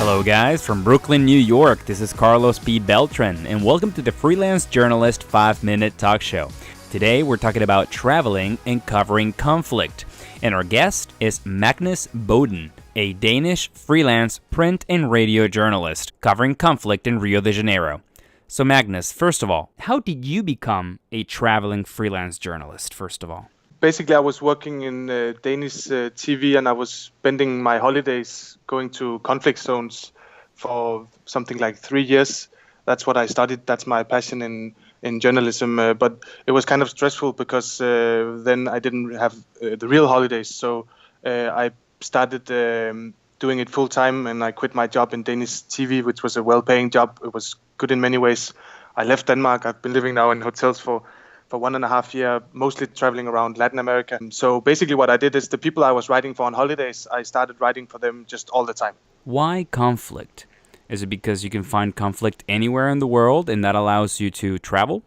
Hello guys, from Brooklyn, New York, this is Carlos P. Beltran, and welcome to the Freelance Journalist 5-Minute Talk Show. Today we're talking about traveling and covering conflict, and our guest is Magnus Boding, a Danish freelance print and radio journalist covering conflict in Rio de Janeiro. So Magnus, first of all, how did you become a traveling freelance journalist, first of all? Basically, I was working in Danish TV, and I was spending my holidays going to conflict zones for something like 3 years. That's what I studied. That's my passion in journalism. But it was kind of stressful because then I didn't have the real holidays. So I started doing it full time, and I quit my job in Danish TV, which was a well-paying job. It was good in many ways. I left Denmark. I've been living now in hotels for 1.5 years, mostly traveling around Latin America. So basically what I did is the people I was writing for on holidays, I started writing for them just all the time. Why conflict? Is it because you can find conflict anywhere in the world and that allows you to travel?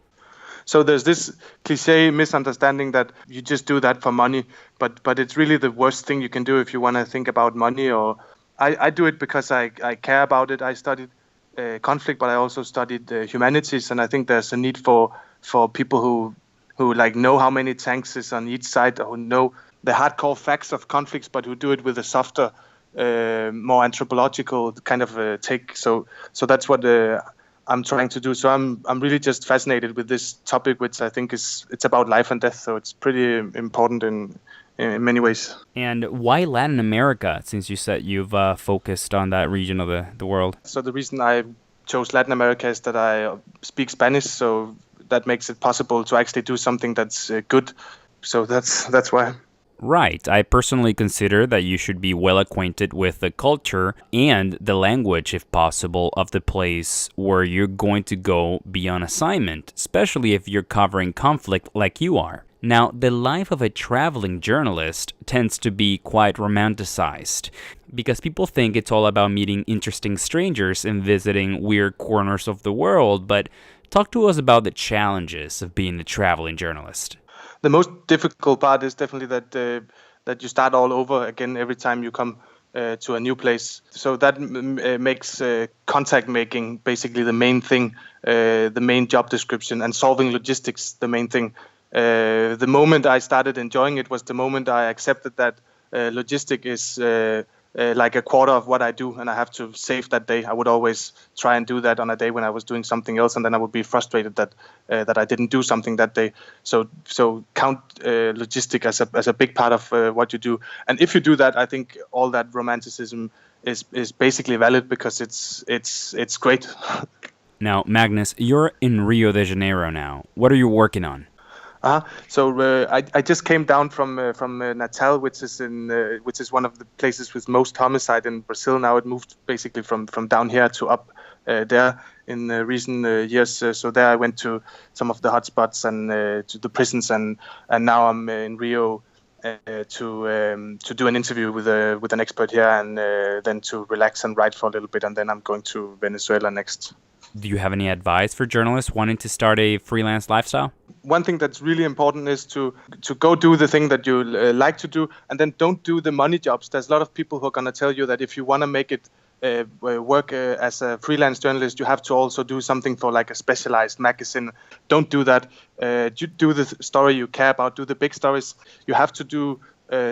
So there's this cliche misunderstanding that you just do that for money, but it's really the worst thing you can do if you want to think about money. Or I do it because I care about it. I studied conflict, but I also studied humanities, and I think there's a need for people who like know how many tanks is on each side, or who know the hardcore facts of conflicts, but who do it with a softer, more anthropological kind of take. So that's what I'm trying to do. So I'm really just fascinated with this topic, which I think it's about life and death. So it's pretty important in many ways. And why Latin America, since you said you've focused on that region of the world? So the reason I chose Latin America is that I speak Spanish, so that makes it possible to actually do something that's good. So that's why. Right. I personally consider that you should be well acquainted with the culture and the language, if possible, of the place where you're going to go be on assignment, especially if you're covering conflict like you are. Now, the life of a traveling journalist tends to be quite romanticized because people think it's all about meeting interesting strangers and visiting weird corners of the world, but talk to us about the challenges of being a traveling journalist. The most difficult part is definitely that you start all over again every time you come to a new place. So that makes contact making basically the main thing, the main job description, and solving logistics the main thing. The moment I started enjoying it was the moment I accepted that logistic is like a quarter of what I do, and I have to save that day. I would always try and do that on a day when I was doing something else, and then I would be frustrated that I didn't do something that day. So count logistic as a big part of what you do. And if you do that, I think all that romanticism is basically valid because it's great. Now, Magnus, you're in Rio de Janeiro now. What are you working on? So I just came down from Natal, which is one of the places with most homicide in Brazil. Now it moved basically from down here to up there in recent years. So there I went to some of the hotspots and to the prisons, and now I'm in Rio to do an interview with an expert here, and then to relax and write for a little bit, and then I'm going to Venezuela next. Do you have any advice for journalists wanting to start a freelance lifestyle? One thing that's really important is to go do the thing that you like to do, and then don't do the money jobs. There's a lot of people who are going to tell you that if you want to make it work as a freelance journalist, you have to also do something for like a specialized magazine. Don't do that. Do the story you care about. Do the big stories. You have to do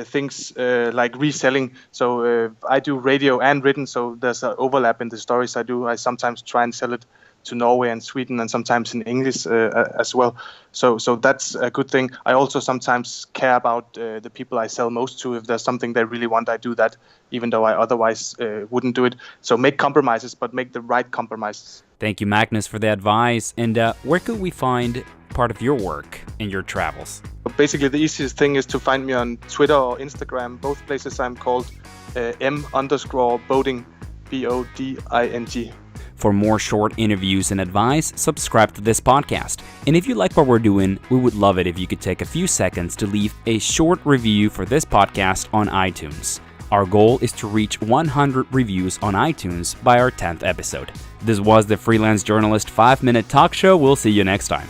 things like reselling. So I do radio and written, so there's an overlap in the stories I do. I sometimes try and sell it to Norway and Sweden, and sometimes in English as well. So that's a good thing. I also sometimes care about the people I sell most to. If there's something they really want, I do that, even though I otherwise wouldn't do it. So make compromises, but make the right compromises. Thank you, Magnus, for the advice. And where could we find part of your work and your travels? Basically, the easiest thing is to find me on Twitter or Instagram. Both places I'm called M_Boding, Boding. For more short interviews and advice, subscribe to this podcast. And if you like what we're doing, we would love it if you could take a few seconds to leave a short review for this podcast on iTunes. Our goal is to reach 100 reviews on iTunes by our 10th episode. This was the Freelance Journalist 5-Minute Talk Show. We'll see you next time.